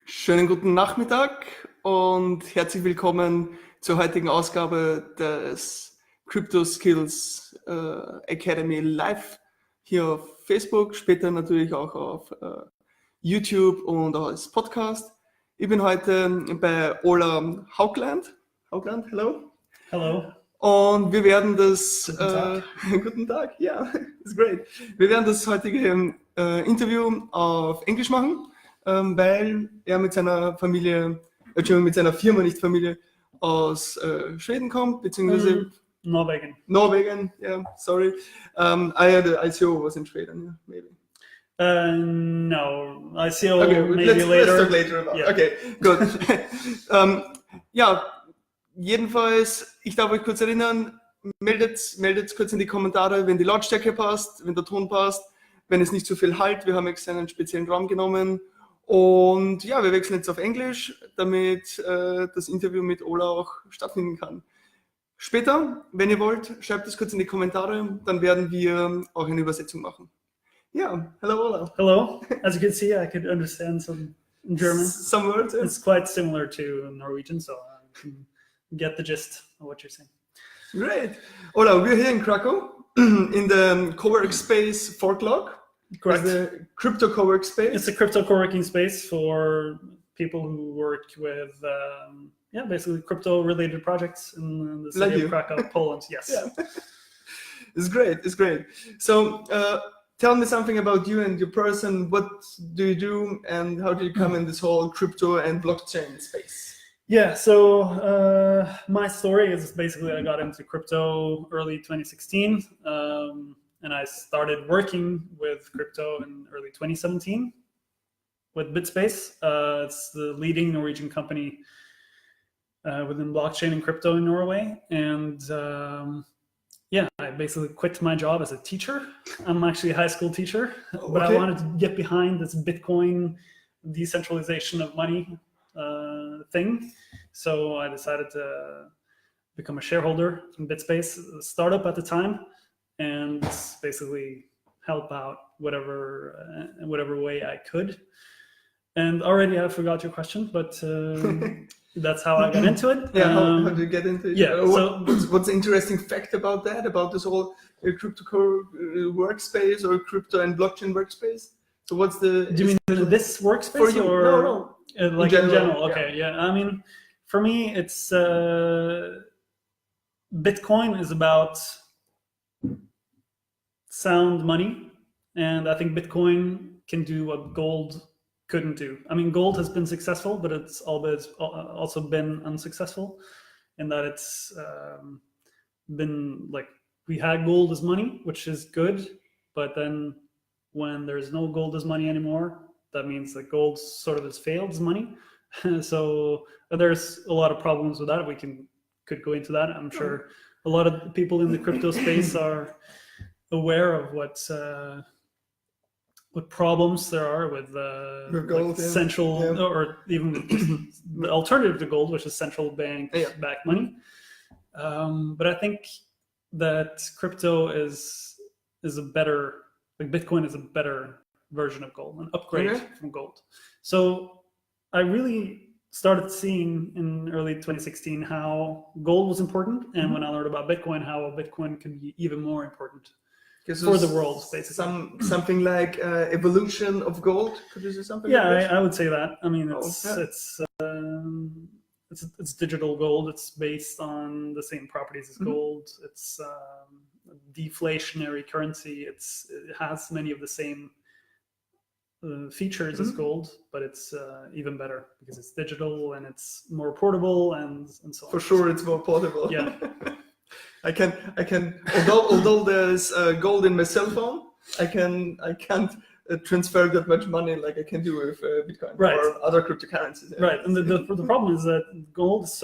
Schönen guten Nachmittag und herzlich willkommen zur heutigen Ausgabe des Cryptoskills Academy live hier auf Facebook, später natürlich auch auf YouTube und auch als Podcast. Ich bin heute bei Ola Haukland. Haukland, hello. Hello. Und wir werden das... Guten Tag. Guten Tag, ja, it's great. Wir werden das heutige Interview auf Englisch machen, weil er mit seiner Familie, mit seiner Firma, nicht Familie, aus Schweden kommt, beziehungsweise... Norwegian, yeah, sorry. The ICO was in Sweden, yeah, maybe. No, ICO Okay, maybe let's later. talk later about. Yeah. Okay, gut. Ja, jedenfalls, ich darf euch kurz erinnern, meldet kurz in die Kommentare, wenn die Lautstärke passt, wenn der Ton passt, wenn es nicht zu viel halt. Wir haben extra einen speziellen Raum genommen. Und ja, wir wechseln jetzt auf Englisch, damit das Interview mit Ola auch stattfinden kann. Später, wenn ihr wollt, schreibt es kurz in die Kommentare, dann werden wir auch eine Übersetzung machen. Yeah, hello Ola. Hello. As you can see, I could understand some German. Some words. Yeah. It's quite similar to Norwegian, so I can get the gist of what you're saying. Great. Ola, we're here in Cracow in the Cowork Space ForkLog. Correct. The Crypto Cowork Space. It's a crypto co-working space for people who work with, basically crypto-related projects in the city of Cracow, Poland. Yes. Yeah. It's great. It's great. So, tell me something about you and your person. What do you do, and how did you come in this whole crypto and blockchain space? Yeah, so my story is basically I got into crypto early 2016, and I started working with crypto in early 2017 with BitSpace. It's the leading Norwegian company within blockchain and crypto in Norway. And I basically quit my job as a teacher. I'm actually a high school teacher, but I wanted to get behind this Bitcoin decentralization of money thing. So I decided to become a shareholder in BitSpace, a startup at the time, and basically help out whatever way I could. And already I forgot your question, but that's how I got into it. Yeah, how did you get into it? Yeah. What's the interesting fact about that, about this whole crypto workspace or crypto and blockchain workspace? So what's the... Do you mean this workspace? For you? Or no. Like in general? Okay, yeah. I mean, for me, it's Bitcoin is about sound money, and I think Bitcoin can do what gold couldn't do. I mean, gold has been successful, but it's always also been unsuccessful in that it's been like, we had gold as money, which is good, but then when there's no gold as money anymore, that means that gold sort of has failed as money. So there's a lot of problems with that. We could go into that. I'm sure a lot of people in the crypto space are aware of what problems there are with gold, like central or even the alternative to gold, which is central bank backed money. But I think that crypto is a better, like Bitcoin is a better version of gold, an upgrade from gold. So I really started seeing in early 2016 how gold was important, and when I learned about Bitcoin, how Bitcoin could be even more important for the world, basically. Something like evolution of gold. Could you say something? Yeah, like that? I would say that. I mean, it's digital gold. It's based on the same properties as gold. It's deflationary currency. It has many of the same features as gold, but it's even better because it's digital and it's more portable and so on. For sure, it's more portable. Yeah. I can. Although there's gold in my cell phone, I can't transfer that much money like I can do with Bitcoin or other cryptocurrencies. Right, and the problem is that gold is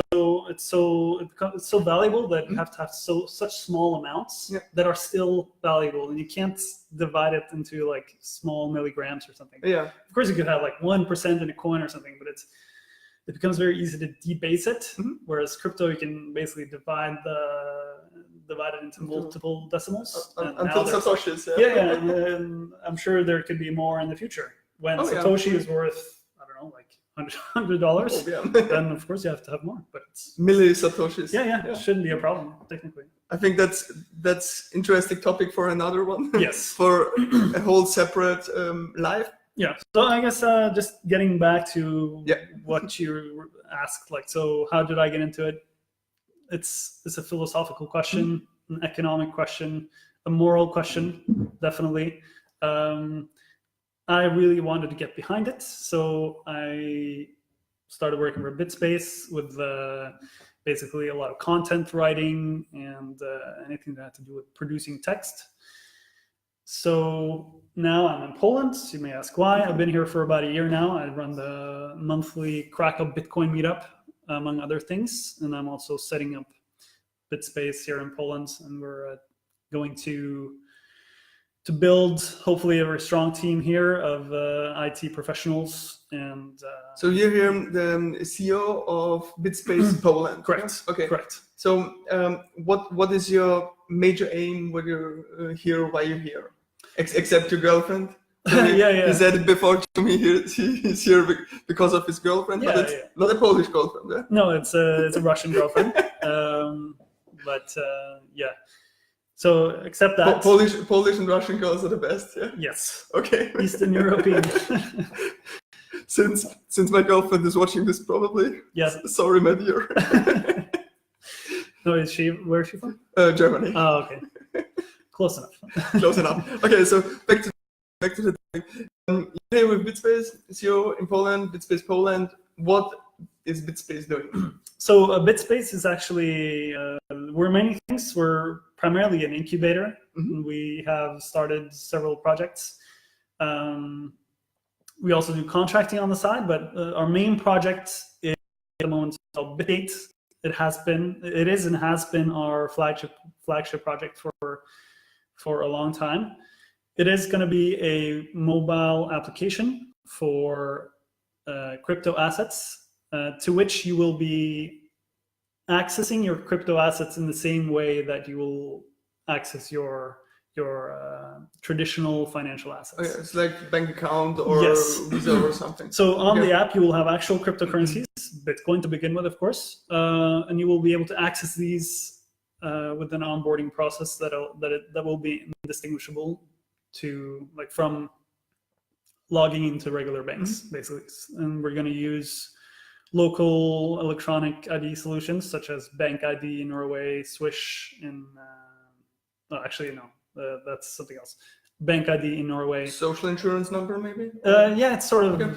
it's so valuable that you have to have such small amounts that are still valuable, and you can't divide it into like small milligrams or something. Yeah. Of course, you could have like 1% in a coin or something, but it becomes very easy to debase it. Whereas crypto, you can basically divide it into multiple decimals. Until Satoshis. And I'm sure there could be more in the future when Satoshi is worth, I don't know, like $100, Oh, yeah. then of course you have to have more. But it's, Milli-satoshis. yeah, it shouldn't be a problem technically. I think that's interesting topic for another one. Yes. For a whole separate live. Yeah. So I guess just getting back to Yeah. what you asked, like, so how did I get into it? It's a philosophical question, an economic question, a moral question, definitely. I really wanted to get behind it, so I started working for BitSpace with basically a lot of content writing and anything that had to do with producing text. So now I'm in Poland. You may ask why. I've been here for about a year now. I run the monthly Cracow Bitcoin meetup, among other things, and I'm also setting up BitSpace here in Poland, and we're going to build hopefully a very strong team here of IT professionals. And so you're here, the CEO of BitSpace Poland. correct. Okay. Correct. So what is your major aim when you're here? Why you're here? Except your girlfriend. Yeah. He said it before to me. He's here because of his girlfriend, but it's not a Polish girlfriend. Yeah? No, it's a Russian girlfriend. But yeah. So except that Polish and Russian girls are the best. Yeah. Yes. Okay. Eastern European. Since my girlfriend is watching this, probably. Yes. Sorry, my dear. No, where is she from? Germany. Oh, okay. Close enough. Close enough. Okay, so back to the thing. You're here with BitSpace, CEO in Poland, BitSpace Poland. What is BitSpace doing? So BitSpace is actually, we're many things. We're primarily an incubator. Mm-hmm. We have started several projects. We also do contracting on the side, but our main project is at the moment called BitGate. It is and has been our flagship project for a long time. It is going to be a mobile application for crypto assets, to which you will be accessing your crypto assets in the same way that you will access your traditional financial assets. Okay, it's like bank account or Yes. Visa or something. So on the app, you will have actual cryptocurrencies, Bitcoin to begin with, of course, and you will be able to access these with an onboarding process that will be indistinguishable from logging into regular banks, basically. And we're going to use local electronic ID solutions such as Bank ID in Norway, Swish in that's something else. Bank ID in Norway. Social insurance number, maybe? Yeah, it's sort of Okay.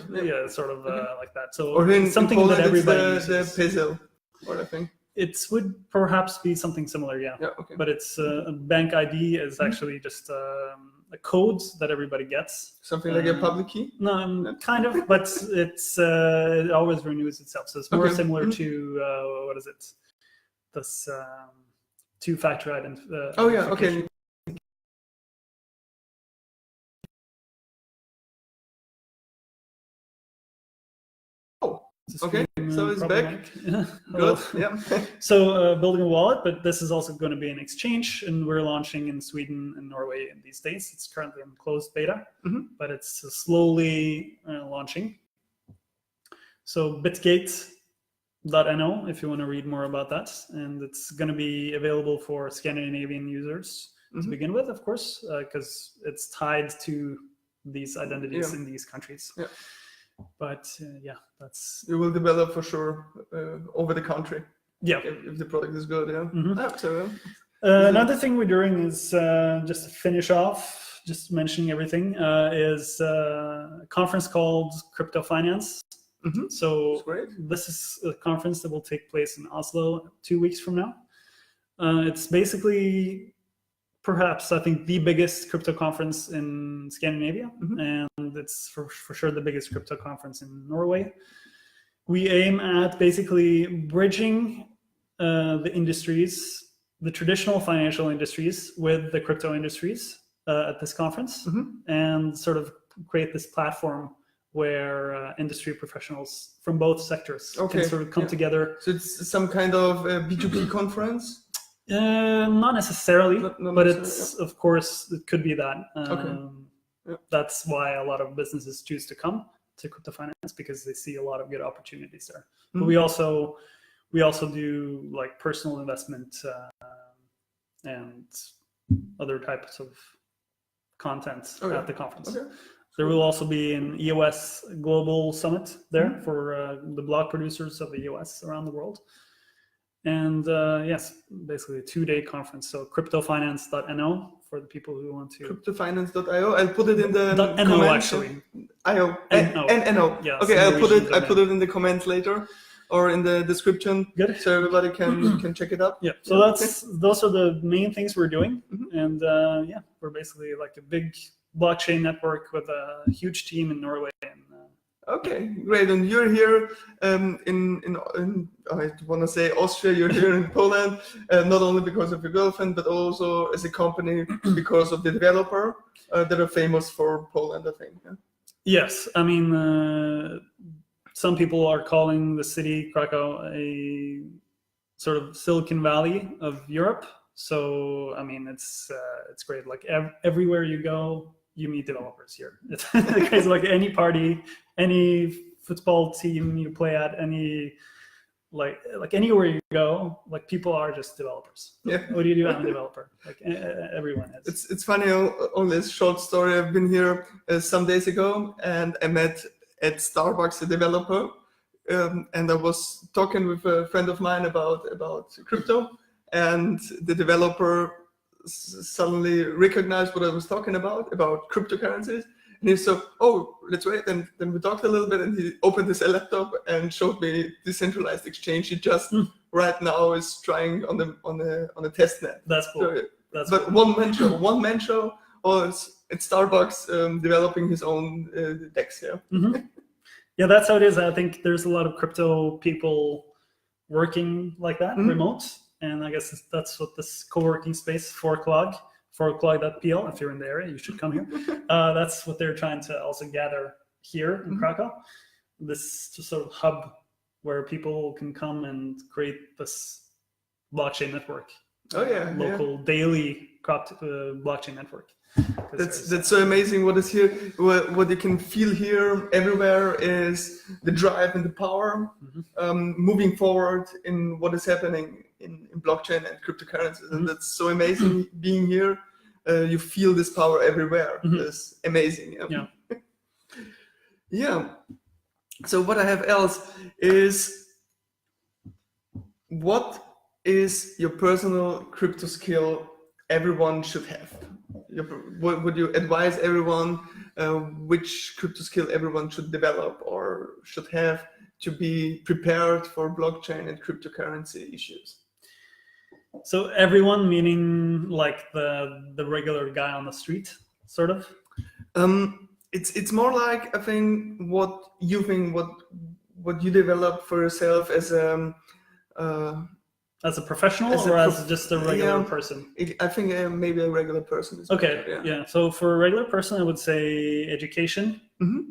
like that. So Or in something Poland, that everybody it's the uses. peso or I think. It would perhaps be something similar, yeah. Yeah, okay. But it's Bank ID is actually just a code that everybody gets. Something like a public key? No, kind of, but it always renews itself. So it's more similar to what is it? This two-factor identification. Oh yeah, okay. Okay, so it's back. Good. Yeah. So building a wallet, but this is also going to be an exchange, and we're launching in Sweden and Norway in these days. It's currently in closed beta, but it's slowly launching. So bitgate.no if you want to read more about that, and it's going to be available for Scandinavian users to begin with, of course, because it's tied to these identities in these countries. Yeah. But that's you will develop for sure over the country. Yeah, if the product is good. Yeah. Another thing we're doing is just to finish off, just mentioning everything, is a conference called Crypto Finance. So this is a conference that will take place in Oslo 2 weeks from now. It's basically perhaps, I think, the biggest crypto conference in Scandinavia, and it's for sure the biggest crypto conference in Norway. We aim at basically bridging the industries, the traditional financial industries, with the crypto industries at this conference, and sort of create this platform where industry professionals from both sectors can sort of come together. So it's some kind of B2B conference? Not necessarily, not but it's of course it could be that. That's why a lot of businesses choose to come. crypto finance because they see a lot of good opportunities there. Mm-hmm. But we also do like personal investment and other types of content at the conference. Okay. There will also be an EOS Global Summit there for the blog producers of the EOS around the world. And yes, basically a 2-day conference. So cryptofinance.no for the people who want to. Cryptofinance.io. I'll put it in the .no comments. actually. IO. NO. Yeah, okay, I'll put it in the comments later or in the description. Good. So everybody can check it out. Yeah. So those are the main things we're doing. And yeah, we're basically like a big blockchain network with a huge team in Norway. And okay, great. And you're here in I want to say Austria. You're here in Poland, not only because of your girlfriend, but also as a company because of the developer that are famous for Poland, I think. Yeah? Yes, I mean, some people are calling the city Cracow a sort of Silicon Valley of Europe. So I mean, it's great. Like everywhere you go, you meet developers here. It's crazy. Like any party, any football team you play at, any like anywhere you go, like people are just developers. Yeah. What do you do? I'm a developer. Like everyone is. It's funny. On this short story, I've been here some days ago, and I met at Starbucks a developer, and I was talking with a friend of mine about crypto, and the developer suddenly recognized what I was talking about cryptocurrencies, and he said, "Oh, let's wait." And then we talked a little bit, and he opened his laptop and showed me decentralized exchange. He just right now is trying on the test net. That's cool. So, but cool. one man show, or it's at Starbucks developing his own DEX here. Yeah, that's how it is. I think there's a lot of crypto people working like that, remote. And I guess that's what this co-working space ForkLog.pl, if you're in the area, you should come here. That's what they're trying to also gather here in Cracow. This sort of hub where people can come and create this blockchain network. Local daily blockchain network. That's so amazing what is here. What you can feel here everywhere is the drive and the power moving forward in what is happening in blockchain and cryptocurrencies. And that's so amazing being here. You feel this power everywhere. It's amazing. Yeah. Yeah. So what I have else is, what is your personal crypto skill everyone should have? Would you advise everyone which crypto skill everyone should develop or should have to be prepared for blockchain and cryptocurrency issues? So everyone, meaning like the regular guy on the street, sort of? It's more like, I think, what you develop for yourself as a professional as just a regular person? I think maybe a regular person is okay. Better, yeah. So for a regular person, I would say education.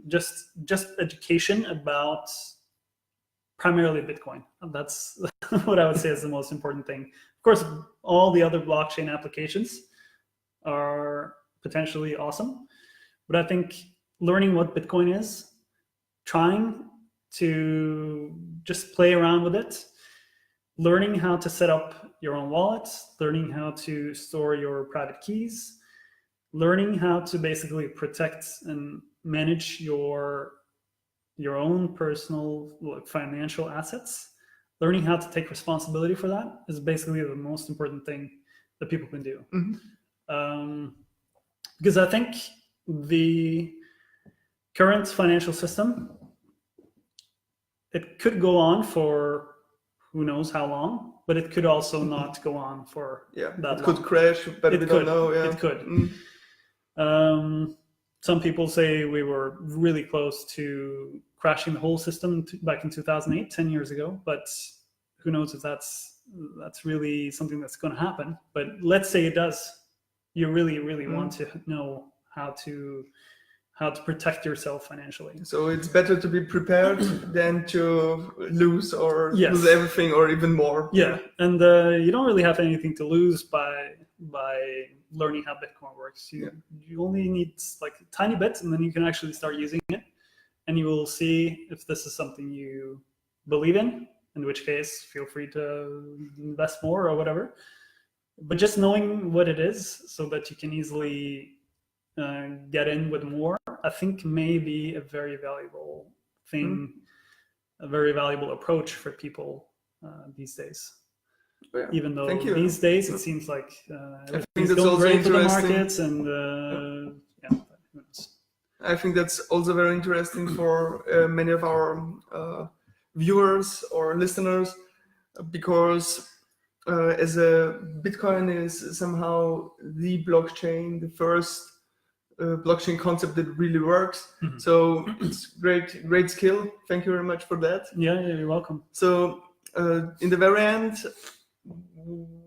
Just education about primarily Bitcoin. That's what I would say is the most important thing. Of course, all the other blockchain applications are potentially awesome, but I think learning what Bitcoin is, trying to just play around with it, learning how to set up your own wallets, learning how to store your private keys, learning how to basically protect and manage your own personal financial assets, learning how to take responsibility for that is basically the most important thing that people can do. Because I think the current financial system, it could go on for who knows how long, but it could also not go on for that long. It could crash, but we don't know. Yeah. It could. Some people say we were really close to crashing the whole system back in 2008, 10 years ago, but who knows if that's really something that's going to happen. But let's say it does. You really, really want to know how to protect yourself financially. So it's better to be prepared than to lose lose everything or even more. Yeah, and you don't really have anything to lose by learning how Bitcoin works. You only need like a tiny bit, and then you can actually start using it. and you will see if this is something you believe in which case feel free to invest more or whatever. But just knowing what it is so that you can easily get in with more, I think may be a very valuable thing, a very valuable approach for people these days. Yeah. Even though these days it seems like everything's going great for the markets, and I think that's also very interesting for many of our viewers or listeners, because as a Bitcoin is somehow the blockchain, the first blockchain concept that really works. So it's great skill. Thank you very much for that. Yeah, you're welcome. So in the very end,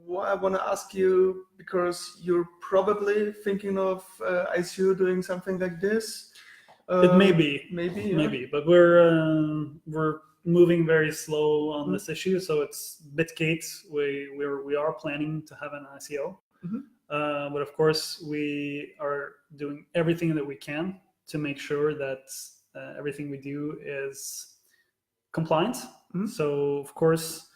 I want to ask you, because you're probably thinking of ICO doing something like this. It may be, but we're moving very slow on this issue. So it's Bitgate. We are planning to have an ICO, but of course we are doing everything that we can to make sure that everything we do is compliant. So of course,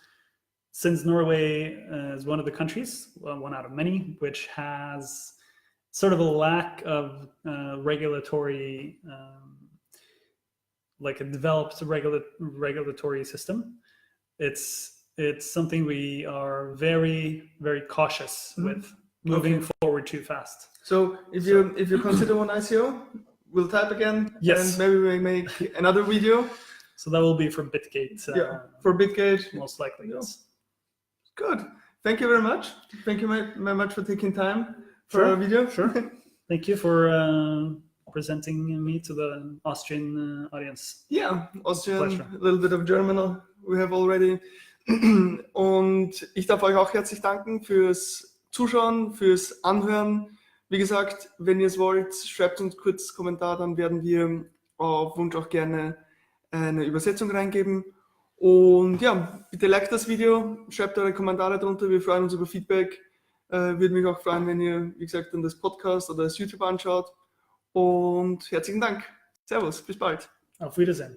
since Norway is one of the countries, one out of many, which has sort of a lack of regulatory, like a developed regulatory system, it's something we are very, very cautious with moving forward too fast. So if you consider one ICO, we'll type again, and maybe we make another video. So that will be for Bitgate. For Bitgate, most likely. Yes. Good. Thank you very much. Thank you very much for taking time for our video. Sure. Thank you for presenting me to the Austrian audience. Yeah, Austrian, pleasure. A little bit of German we have already. Und ich darf euch auch herzlich danken fürs Zuschauen, fürs Anhören. Wie gesagt, wenn ihr es wollt, schreibt uns kurz Kommentar, dann werden wir auf Wunsch auch gerne eine Übersetzung reingeben. Und ja, bitte liked das Video, schreibt eure Kommentare drunter, wir freuen uns über Feedback. Würde mich auch freuen, wenn ihr, wie gesagt, dann das Podcast oder das YouTube anschaut. Und herzlichen Dank. Servus, bis bald. Auf Wiedersehen.